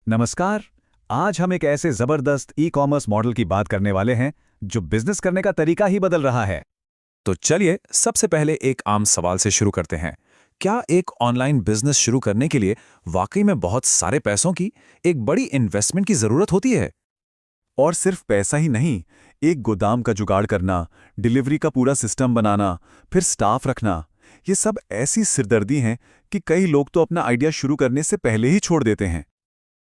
नमस्कार। आज हम एक ऐसे जबरदस्त ई कॉमर्स मॉडल की बात करने वाले हैं जो बिजनेस करने का तरीका ही बदल रहा है। तो चलिए सबसे पहले एक आम सवाल से शुरू करते हैं। क्या एक ऑनलाइन बिजनेस शुरू करने के लिए वाकई में बहुत सारे पैसों की, एक बड़ी इन्वेस्टमेंट की जरूरत होती है? और सिर्फ पैसा ही नहीं, एक गोदाम का जुगाड़ करना, डिलीवरी का पूरा सिस्टम बनाना, फिर स्टाफ रखना, ये सब ऐसी सिरदर्दी हैं कि कई लोग तो अपना आइडिया शुरू करने से पहले ही छोड़ देते हैं।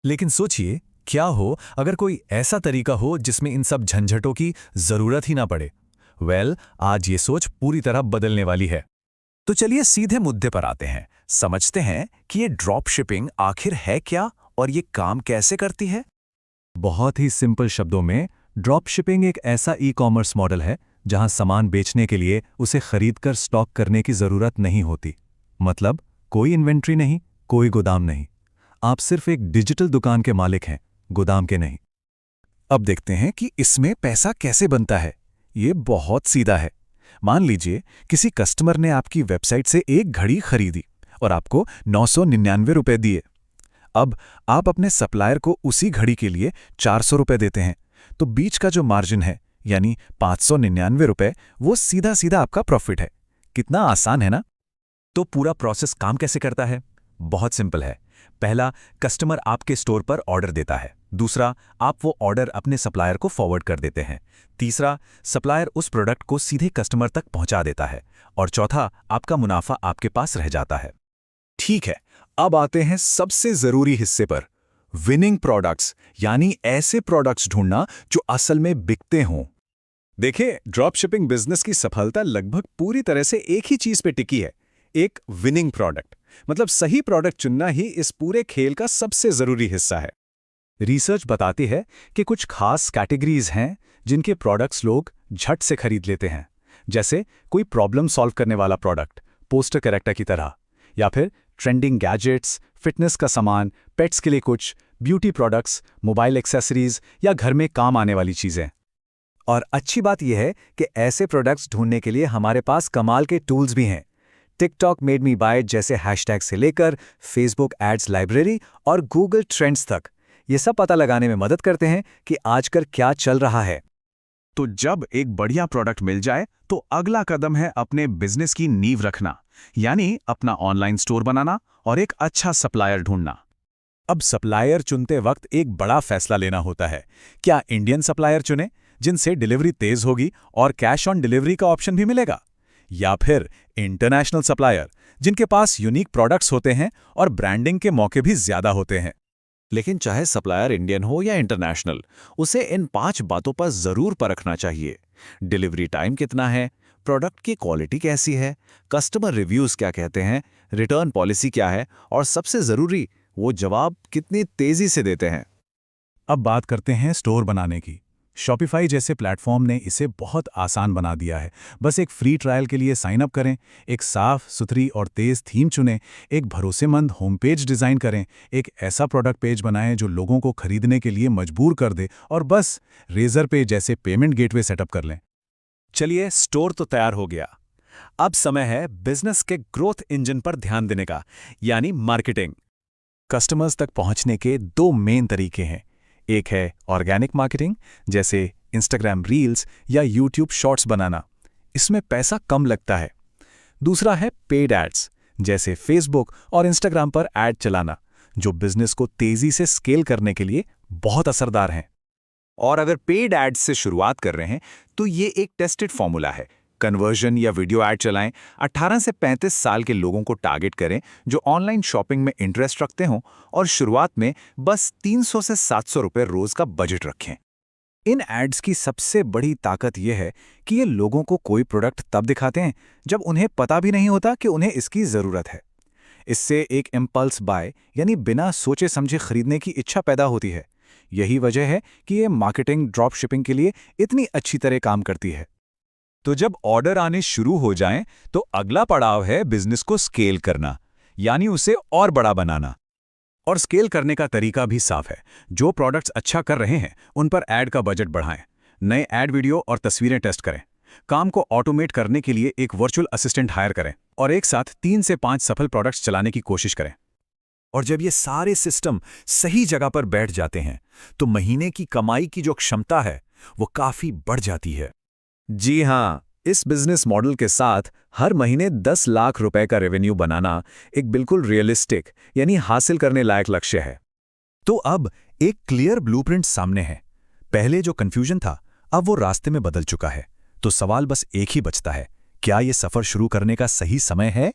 लेकिन सोचिए, क्या हो अगर कोई ऐसा तरीका हो जिसमें इन सब झंझटों की जरूरत ही ना पड़े। आज ये सोच पूरी तरह बदलने वाली है। तो चलिए सीधे मुद्दे पर आते हैं, समझते हैं कि ये ड्रॉप शिपिंग आखिर है क्या और ये काम कैसे करती है। बहुत ही सिंपल शब्दों में, ड्रॉप शिपिंग एक ऐसा ई कॉमर्स मॉडल है जहां सामान बेचने के लिए उसे खरीदकर स्टॉक करने की जरूरत नहीं होती। मतलब कोई इन्वेंट्री नहीं, कोई गोदाम नहीं। आप सिर्फ एक डिजिटल दुकान के मालिक हैं, गोदाम के नहीं। अब देखते हैं कि इसमें पैसा कैसे बनता है। ये बहुत सीधा है। मान लीजिए किसी कस्टमर ने आपकी वेबसाइट से एक घड़ी खरीदी और आपको 999 रुपए दिए। अब आप अपने सप्लायर को उसी घड़ी के लिए 400 रुपए देते हैं, तो बीच का जो मार्जिन है यानी 599 रुपए, वो सीधा सीधा आपका प्रॉफिट है। कितना आसान है ना? तो पूरा प्रोसेस काम कैसे करता है? बहुत सिंपल है। पहला, कस्टमर आपके स्टोर पर ऑर्डर देता है। दूसरा, आप वो ऑर्डर अपने सप्लायर को फॉरवर्ड कर देते हैं। तीसरा, सप्लायर उस प्रोडक्ट को सीधे कस्टमर तक पहुंचा देता है। और चौथा, आपका मुनाफा आपके पास रह जाता है। ठीक है, अब आते हैं सबसे जरूरी हिस्से पर, विनिंग प्रोडक्ट्स, यानी ऐसे प्रोडक्ट्स ढूंढना जो असल में बिकते हों। देखिए, ड्रॉप शिपिंग बिजनेस की सफलता लगभग पूरी तरह से एक ही चीज पे टिकी है, एक विनिंग प्रोडक्ट। मतलब सही प्रोडक्ट चुनना ही इस पूरे खेल का सबसे जरूरी हिस्सा है। रिसर्च बताती है कि कुछ खास कैटेगरीज हैं जिनके प्रोडक्ट्स लोग झट से खरीद लेते हैं, जैसे कोई प्रॉब्लम सॉल्व करने वाला प्रोडक्ट, पोस्टर कैरेक्टर की तरह, या फिर ट्रेंडिंग गैजेट्स, फिटनेस का सामान, पेट्स के लिए कुछ, ब्यूटी प्रोडक्ट्स, मोबाइल एक्सेसरीज या घर में काम आने वाली चीजें। और अच्छी बात यह है कि ऐसे प्रोडक्ट्स ढूंढने के लिए हमारे पास कमाल के टूल्स भी हैं। टिकटॉक मेड मी बाय जैसे हैशटैग से लेकर फेसबुक एड्स लाइब्रेरी और गूगल ट्रेंड्स तक, ये सब पता लगाने में मदद करते हैं कि आजकल क्या चल रहा है। तो जब एक बढ़िया प्रोडक्ट मिल जाए तो अगला कदम है अपने बिजनेस की नींव रखना, यानी अपना ऑनलाइन स्टोर बनाना और एक अच्छा सप्लायर ढूंढना। अब सप्लायर चुनते वक्त एक बड़ा फैसला लेना होता है। क्या इंडियन सप्लायर चुने जिनसे डिलीवरी तेज होगी और कैश ऑन डिलीवरी का ऑप्शन भी मिलेगा, या फिर इंटरनेशनल सप्लायर जिनके पास यूनिक प्रोडक्ट्स होते हैं और ब्रांडिंग के मौके भी ज्यादा होते हैं। लेकिन चाहे सप्लायर इंडियन हो या इंटरनेशनल, उसे इन 5 बातों पर जरूर परखना चाहिए। डिलीवरी टाइम कितना है, प्रोडक्ट की क्वालिटी कैसी है, कस्टमर रिव्यूज क्या कहते हैं, रिटर्न पॉलिसी क्या है, और सबसे जरूरी, वो जवाब कितनी तेजी से देते हैं। अब बात करते हैं स्टोर बनाने की। शॉपिफाई जैसे प्लेटफॉर्म ने इसे बहुत आसान बना दिया है। बस एक फ्री ट्रायल के लिए साइन अप करें, एक साफ सुथरी और तेज थीम चुनें, एक भरोसेमंद होम पेज डिज़ाइन करें, एक ऐसा प्रोडक्ट पेज बनाएं जो लोगों को खरीदने के लिए मजबूर कर दे, और बस रेजर पे जैसे पेमेंट गेटवे सेटअप कर लें। चलिए, स्टोर तो तैयार हो गया। अब समय है बिजनेस के ग्रोथ इंजन पर ध्यान देने का, यानी मार्केटिंग। कस्टमर्स तक पहुंचने के 2 मेन तरीके हैं। एक है ऑर्गेनिक मार्केटिंग, जैसे इंस्टाग्राम रील्स या यूट्यूब शॉर्ट्स बनाना, इसमें पैसा कम लगता है। दूसरा है पेड एड्स, जैसे फेसबुक और इंस्टाग्राम पर एड चलाना, जो बिजनेस को तेजी से स्केल करने के लिए बहुत असरदार हैं। और अगर पेड एड्स से शुरुआत कर रहे हैं तो ये एक टेस्टेड फॉर्मूला है। कन्वर्जन या वीडियो ऐड चलाएं, 18 से 35 साल के लोगों को टारगेट करें जो ऑनलाइन शॉपिंग में इंटरेस्ट रखते हों, और शुरुआत में बस 300 से 700 रुपए रोज का बजट रखें। इन एड्स की सबसे बड़ी ताकत यह है कि ये लोगों को कोई प्रोडक्ट तब दिखाते हैं जब उन्हें पता भी नहीं होता कि उन्हें इसकी ज़रूरत है। इससे एक इम्पल्स बाय, यानी बिना सोचे समझे खरीदने की इच्छा पैदा होती है। यही वजह है कि ये मार्केटिंग ड्रॉप शिपिंग के लिए इतनी अच्छी तरह काम करती है। तो जब ऑर्डर आने शुरू हो जाएं, तो अगला पड़ाव है बिजनेस को स्केल करना, यानी उसे और बड़ा बनाना। और स्केल करने का तरीका भी साफ है। जो प्रोडक्ट्स अच्छा कर रहे हैं उन पर ऐड का बजट बढ़ाएं, नए ऐड वीडियो और तस्वीरें टेस्ट करें, काम को ऑटोमेट करने के लिए एक वर्चुअल असिस्टेंट हायर करें, और एक साथ 3 से 5 सफल प्रोडक्ट्स चलाने की कोशिश करें। और जब ये सारे सिस्टम सही जगह पर बैठ जाते हैं तो महीने की कमाई की जो क्षमता है वो काफी बढ़ जाती है। जी हाँ, इस बिजनेस मॉडल के साथ हर महीने 10 लाख रुपए का रेवेन्यू बनाना एक बिल्कुल रियलिस्टिक यानी हासिल करने लायक लक्ष्य है। तो अब एक क्लियर ब्लूप्रिंट सामने है। पहले जो कंफ्यूजन था अब वो रास्ते में बदल चुका है। तो सवाल बस एक ही बचता है, क्या ये सफर शुरू करने का सही समय है?